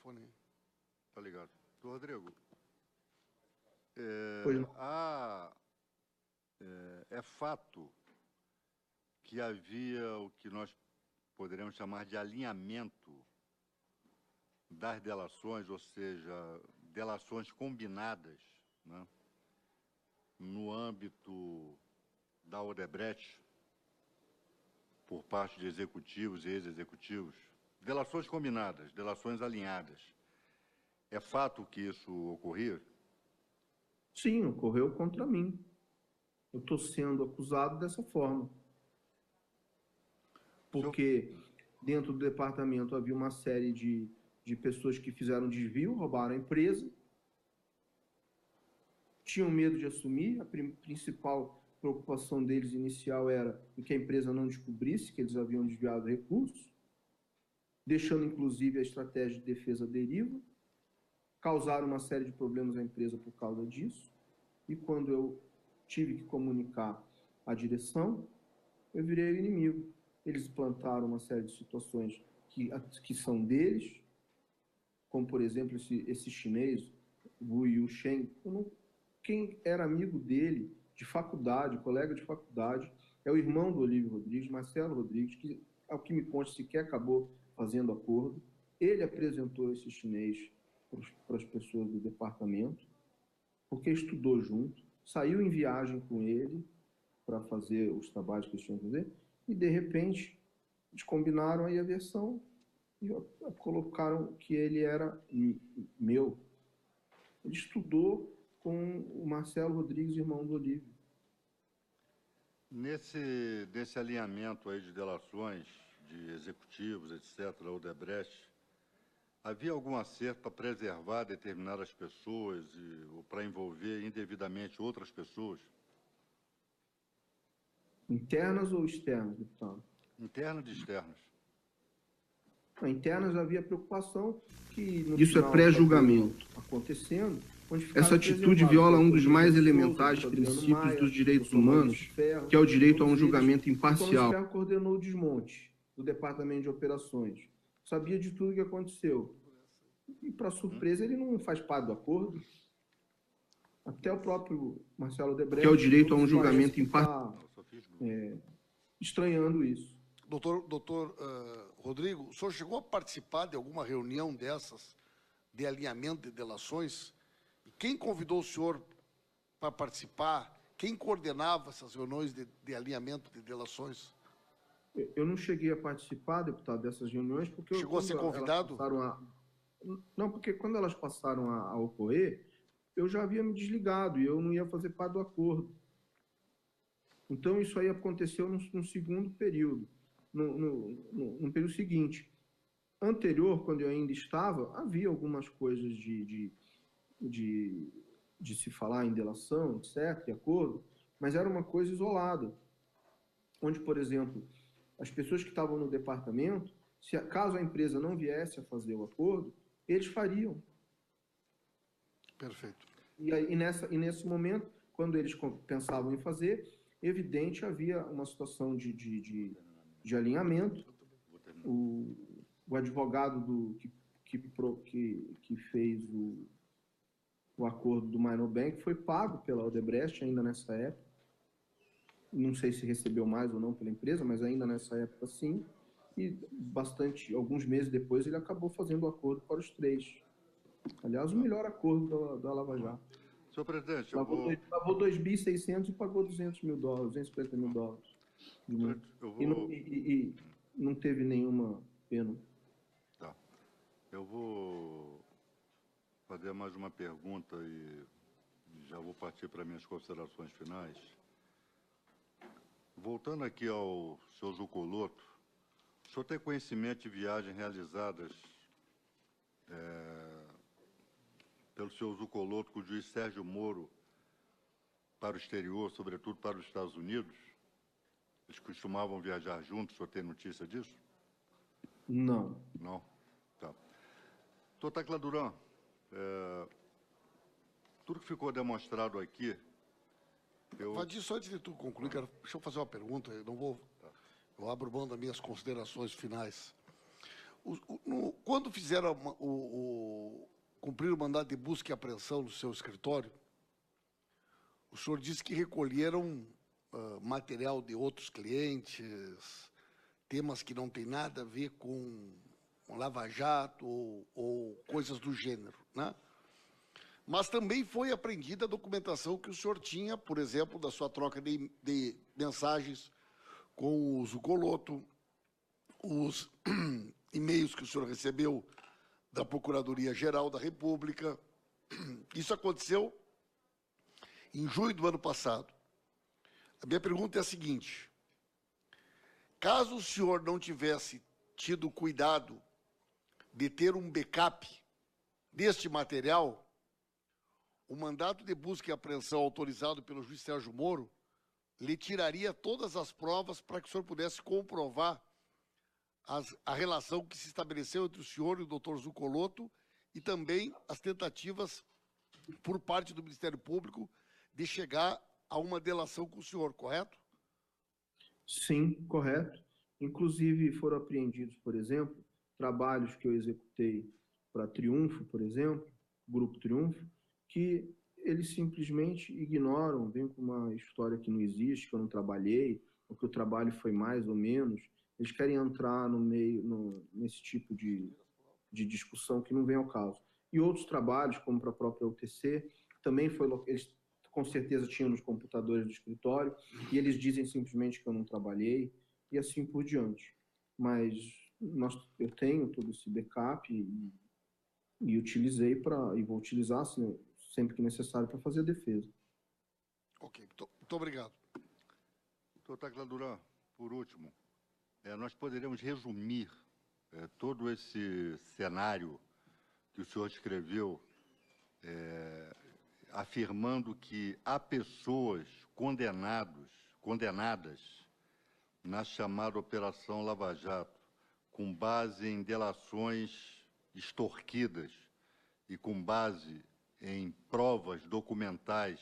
microfone aí. Tá ligado. Rodrigo, Pois não. é fato que havia o que nós poderíamos chamar de alinhamento das delações, ou seja, delações combinadas, né, no âmbito da Odebrecht, por parte de executivos e ex-executivos, delações combinadas, delações alinhadas. É fato que isso ocorria? Sim, ocorreu contra mim. Eu estou sendo acusado dessa forma. Porque dentro do departamento havia uma série de pessoas que fizeram desvio, roubaram a empresa, tinham medo de assumir. A principal preocupação deles inicial era em que a empresa não descobrisse que eles haviam desviado recursos, deixando inclusive a estratégia de defesa à deriva. Causaram uma série de problemas à empresa por causa disso. E quando eu tive que comunicar à direção, eu virei o inimigo. Eles plantaram uma série de situações que são deles, como, por exemplo, esse chinês, Wu Yusheng. Quem era amigo dele de faculdade, colega de faculdade, é o irmão do Olívio Rodrigues, Marcelo Rodrigues, que, ao que me consta, sequer acabou fazendo acordo. Ele apresentou esse chinês para as pessoas do departamento, porque estudou junto, saiu em viagem com ele para fazer os trabalhos que eles tinham que fazer, e, de repente, eles combinaram aí a versão e colocaram que ele era meu. Ele estudou com o Marcelo Rodrigues, irmão do Olívio. Nesse alinhamento aí de delações de executivos, etc., Odebrecht, havia algum acerto para preservar determinadas pessoas ou para envolver indevidamente outras pessoas? Internas ou externas, deputado? Internas e externas. Internas havia preocupação que... Isso é pré-julgamento. Acontecendo, essa atitude viola um dos mais elementares princípios dos direitos humanos, que é o direito a um julgamento imparcial. O Ferro coordenou o desmonte do Departamento de Operações. Sabia de tudo que aconteceu. E, para surpresa, ele não faz parte do acordo. Até o próprio Marcelo Odebrecht... Que é o direito a um julgamento imparcial. Estranhando isso. Doutor Rodrigo, o senhor chegou a participar de alguma reunião dessas, de alinhamento de delações? E quem convidou o senhor para participar? Quem coordenava essas reuniões de alinhamento de delações? Eu não cheguei a participar, deputado, dessas reuniões, porque... Chegou a ser convidado? Não, porque quando elas passaram a ocorrer, eu já havia me desligado e eu não ia fazer parte do acordo. Então, isso aí aconteceu num segundo período, no período seguinte. Anterior, quando eu ainda estava, havia algumas coisas de se falar em delação, etc., de acordo, mas era uma coisa isolada, onde, por exemplo, as pessoas que estavam no departamento, caso a empresa não viesse a fazer o acordo, eles fariam. Perfeito. E nesse momento, quando eles pensavam em fazer, evidente, havia uma situação de alinhamento. O advogado que fez o acordo do Minor Bank foi pago pela Odebrecht ainda nessa época. Não sei se recebeu mais ou não pela empresa, mas ainda nessa época sim. E alguns meses depois, ele acabou fazendo o acordo para os três. Aliás, o melhor acordo da Lava Jato. Senhor presidente, Pagou 2.600 e pagou $250 mil. E não teve nenhuma pena. Tá. Eu vou fazer mais uma pergunta e já vou partir para minhas considerações finais. Voltando aqui ao senhor Zucoloto, o senhor tem conhecimento de viagens realizadas pelo senhor Zucoloto com o juiz Sérgio Moro para o exterior, sobretudo para os Estados Unidos? Eles costumavam viajar juntos, o senhor tem notícia disso? Não. Não? Tá. Doutor Tecla Duran, tudo que ficou demonstrado aqui... Só antes de tu concluir, deixa eu fazer uma pergunta, eu abro mão das minhas considerações finais. Quando fizeram cumprir o mandado de busca e apreensão no seu escritório, o senhor disse que recolheram material de outros clientes, temas que não têm nada a ver com Lava Jato ou coisas do gênero, né? Mas também foi apreendida a documentação que o senhor tinha, por exemplo, da sua troca de mensagens com o Zucoloto, os e-mails que o senhor recebeu da Procuradoria-Geral da República. Isso aconteceu em junho do ano passado. A minha pergunta é a seguinte: caso o senhor não tivesse tido cuidado de ter um backup deste material, o mandado de busca e apreensão autorizado pelo juiz Sérgio Moro lhe tiraria todas as provas para que o senhor pudesse comprovar a relação que se estabeleceu entre o senhor e o doutor Zucoloto e também as tentativas por parte do Ministério Público de chegar a uma delação com o senhor, correto? Sim, correto. Inclusive foram apreendidos, por exemplo, trabalhos que eu executei para Triunfo, por exemplo, Grupo Triunfo, que eles simplesmente ignoram, vêm com uma história que não existe, que eu não trabalhei, ou que o trabalho foi mais ou menos. Eles querem entrar no meio, nesse tipo de discussão que não vem ao caso. E outros trabalhos, como para a própria UTC, também eles com certeza tinham nos computadores do escritório, e eles dizem simplesmente que eu não trabalhei, e assim por diante. Mas eu tenho todo esse backup e utilizei e vou utilizar sempre que necessário para fazer a defesa. Ok, muito obrigado. Doutor Tacla, por último, nós poderíamos resumir todo esse cenário que o senhor descreveu, afirmando que há pessoas condenadas na chamada Operação Lava Jato, com base em delações extorquidas e com base em provas documentais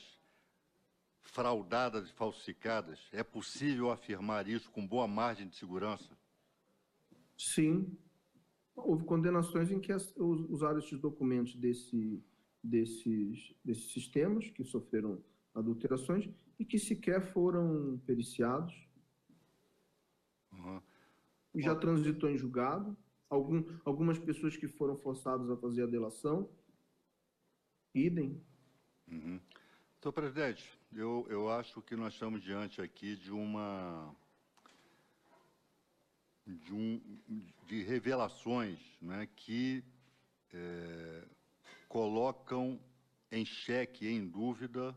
fraudadas e falsificadas. É possível afirmar isso com boa margem de segurança? Sim. Houve condenações em que usaram esses documentos desses sistemas que sofreram adulterações e que sequer foram periciados. Uhum. Já transitou em julgado. Algumas pessoas que foram forçadas a fazer a delação, idem. Uhum. Senhor presidente, eu acho que nós estamos diante aqui de revelações, né, que colocam em xeque, em dúvida,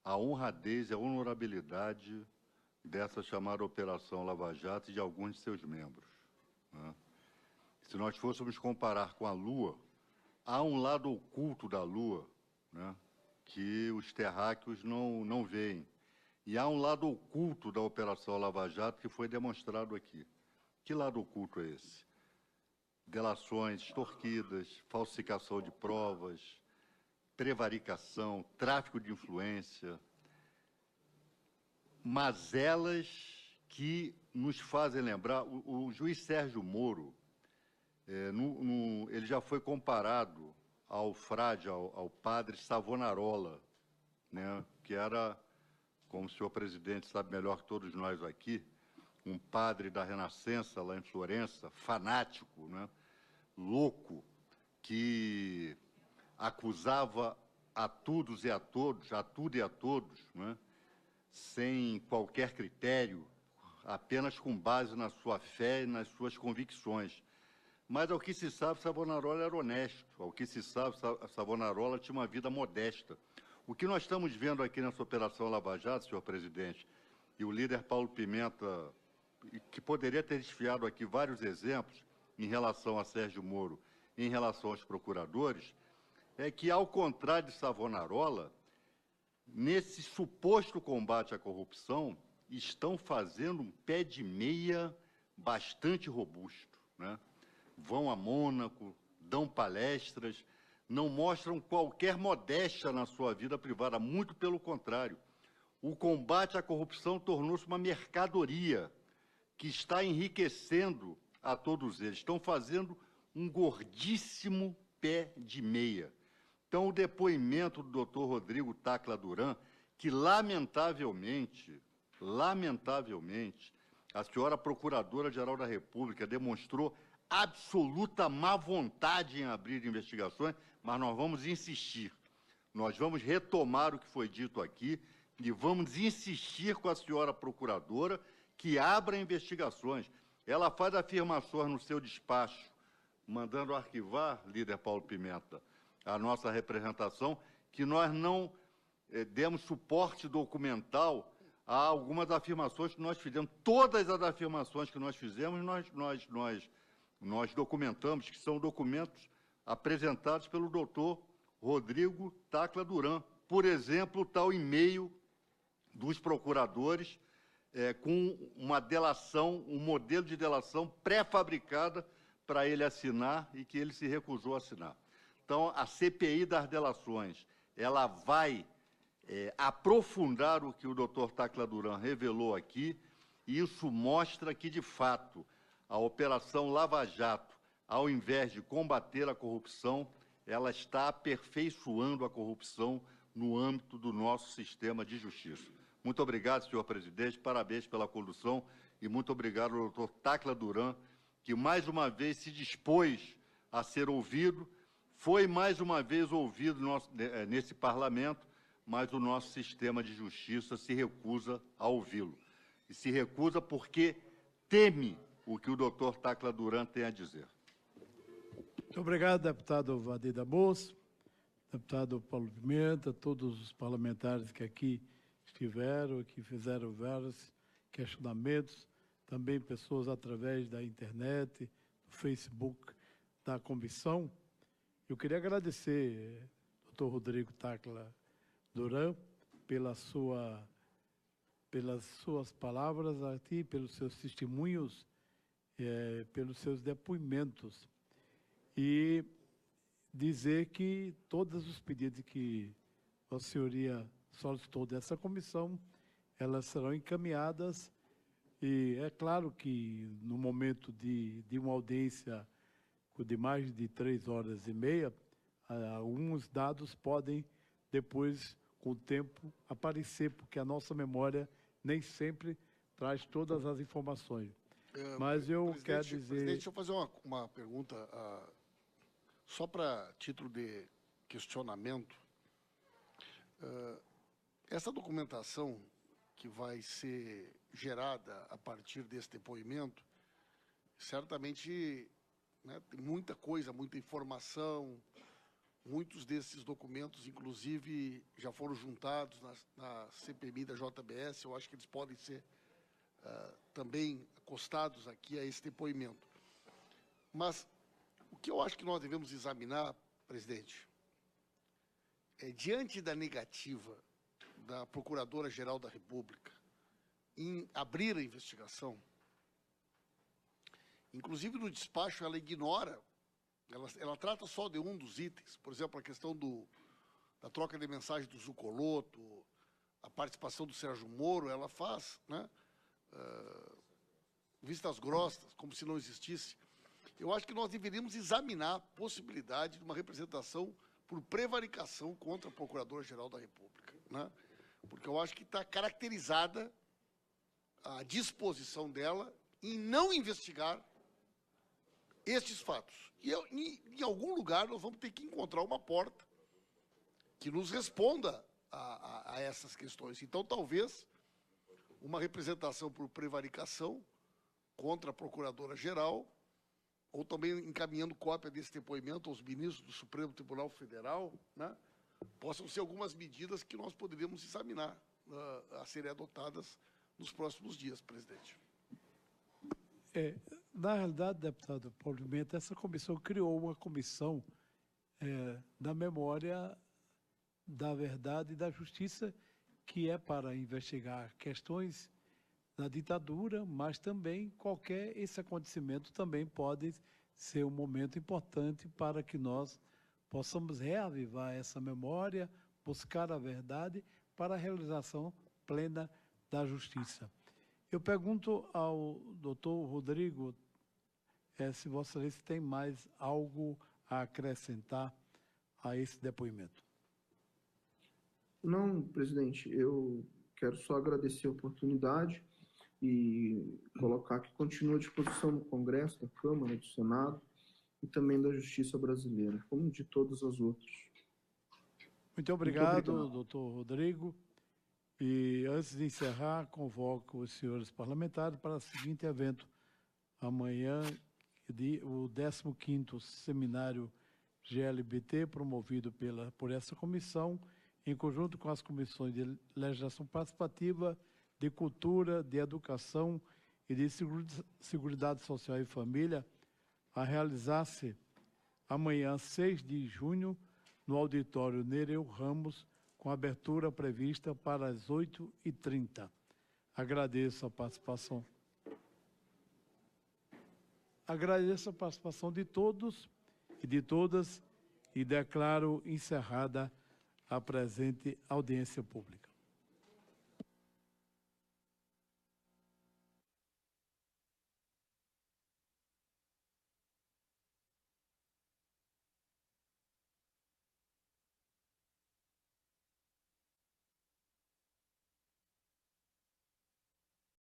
a honradez e a honorabilidade dessa chamada Operação Lava Jato e de alguns de seus membros, né? Se nós fôssemos comparar com a Lua, há um lado oculto da Lua, né, que os terráqueos não veem. E há um lado oculto da Operação Lava Jato que foi demonstrado aqui. Que lado oculto é esse? Delações extorquidas, falsificação de provas, prevaricação, tráfico de influência, mazelas que nos fazem lembrar. O juiz Sérgio Moro, ele já foi comparado ao frade, ao padre Savonarola, né, que era, como o senhor presidente sabe melhor que todos nós aqui, um padre da Renascença lá em Florença, fanático, né, louco, que acusava a tudo e a todos, né, sem qualquer critério, apenas com base na sua fé e nas suas convicções. Mas, ao que se sabe, Savonarola era honesto. Ao que se sabe, Savonarola tinha uma vida modesta. O que nós estamos vendo aqui nessa Operação Lava Jato, senhor presidente, e o líder Paulo Pimenta, que poderia ter desfiado aqui vários exemplos em relação a Sérgio Moro e em relação aos procuradores, é que, ao contrário de Savonarola, nesse suposto combate à corrupção, estão fazendo um pé de meia bastante robusto, né? Vão a Mônaco, dão palestras, não mostram qualquer modéstia na sua vida privada, muito pelo contrário. O combate à corrupção tornou-se uma mercadoria que está enriquecendo a todos eles. Estão fazendo um gordíssimo pé de meia. Então, o depoimento do doutor Rodrigo Tacla Duran, que, lamentavelmente, a senhora Procuradora-Geral da República demonstrou absoluta má vontade em abrir investigações, mas nós vamos insistir. Nós vamos retomar o que foi dito aqui e vamos insistir com a senhora Procuradora que abra investigações. Ela faz afirmações no seu despacho, mandando arquivar, líder Paulo Pimenta, a nossa representação, que nós não demos suporte documental a algumas afirmações que nós fizemos. Todas as afirmações que nós fizemos, nós documentamos, que são documentos apresentados pelo doutor Rodrigo Tacla Duran. Por exemplo, o tal e-mail dos procuradores com uma delação, um modelo de delação pré-fabricada para ele assinar e que ele se recusou a assinar. Então, a CPI das delações, ela vai aprofundar o que o doutor Tacla Duran revelou aqui, e isso mostra que, de fato, a Operação Lava Jato, ao invés de combater a corrupção, ela está aperfeiçoando a corrupção no âmbito do nosso sistema de justiça. Muito obrigado, senhor presidente, parabéns pela condução e muito obrigado ao doutor Tacla Duran, que mais uma vez se dispôs a ser ouvido, foi mais uma vez ouvido nesse parlamento, mas o nosso sistema de justiça se recusa a ouvi-lo. E se recusa porque teme o que o doutor Tacla Duran tem a dizer. Muito obrigado, deputado Vadir da Moça, deputado Paulo Pimenta, todos os parlamentares que aqui estiveram, que fizeram vários questionamentos, também pessoas através da internet, do Facebook da comissão. Eu queria agradecer, doutor Rodrigo Tacla Duran, pelas suas palavras aqui, pelos seus testemunhos, pelos seus depoimentos. E dizer que todos os pedidos que a senhoria solicitou dessa comissão, elas serão encaminhadas. E é claro que no momento de uma audiência de mais de 3h30, alguns dados podem depois, com o tempo, aparecer, porque a nossa memória nem sempre traz todas as informações. Mas eu quero dizer... Presidente, deixa eu fazer uma pergunta, só para título de questionamento. Essa documentação que vai ser gerada a partir desse depoimento, certamente, né, tem muita coisa, muita informação, muitos desses documentos, inclusive, já foram juntados na CPMI da JBS, eu acho que eles podem ser também acostados aqui a esse depoimento. Mas o que eu acho que nós devemos examinar, presidente, diante da negativa da Procuradora-Geral da República em abrir a investigação, inclusive no despacho ela ignora, ela trata só de um dos itens, por exemplo, a questão da troca de mensagem do Zucoloto, a participação do Sérgio Moro, ela faz, né, vistas grossas, como se não existisse. Eu acho que nós deveríamos examinar a possibilidade de uma representação por prevaricação contra a Procuradora-Geral da República, né? Porque eu acho que está caracterizada a disposição dela em não investigar estes fatos. E em algum lugar nós vamos ter que encontrar uma porta que nos responda a essas questões. Então, talvez, uma representação por prevaricação contra a Procuradora-Geral, ou também encaminhando cópia desse depoimento aos ministros do Supremo Tribunal Federal, né, possam ser algumas medidas que nós poderíamos examinar a serem adotadas nos próximos dias, presidente. Na realidade, deputado Paulo Pimenta, essa comissão criou uma comissão da memória, da verdade e da justiça, que é para investigar questões da ditadura, mas também esse acontecimento também pode ser um momento importante para que nós possamos reavivar essa memória, buscar a verdade para a realização plena da justiça. Eu pergunto ao doutor Rodrigo se Vossa Excelência tem mais algo a acrescentar a esse depoimento? Não, presidente, eu quero só agradecer a oportunidade e colocar que continua à disposição do Congresso, da Câmara, do Senado e também da Justiça brasileira, como de todas as outras. Muito obrigado, doutor Rodrigo. E antes de encerrar, convoco os senhores parlamentares para o seguinte evento. Amanhã, o 15º Seminário GLBT, promovido por essa comissão, em conjunto com as comissões de legislação participativa, de cultura, de educação e de seguridade social e família, a realizar-se amanhã, 6 de junho, no auditório Nereu Ramos, com abertura prevista para as 8h30. Agradeço a participação. Agradeço a participação de todos e de todas e declaro encerrada a presente audiência pública.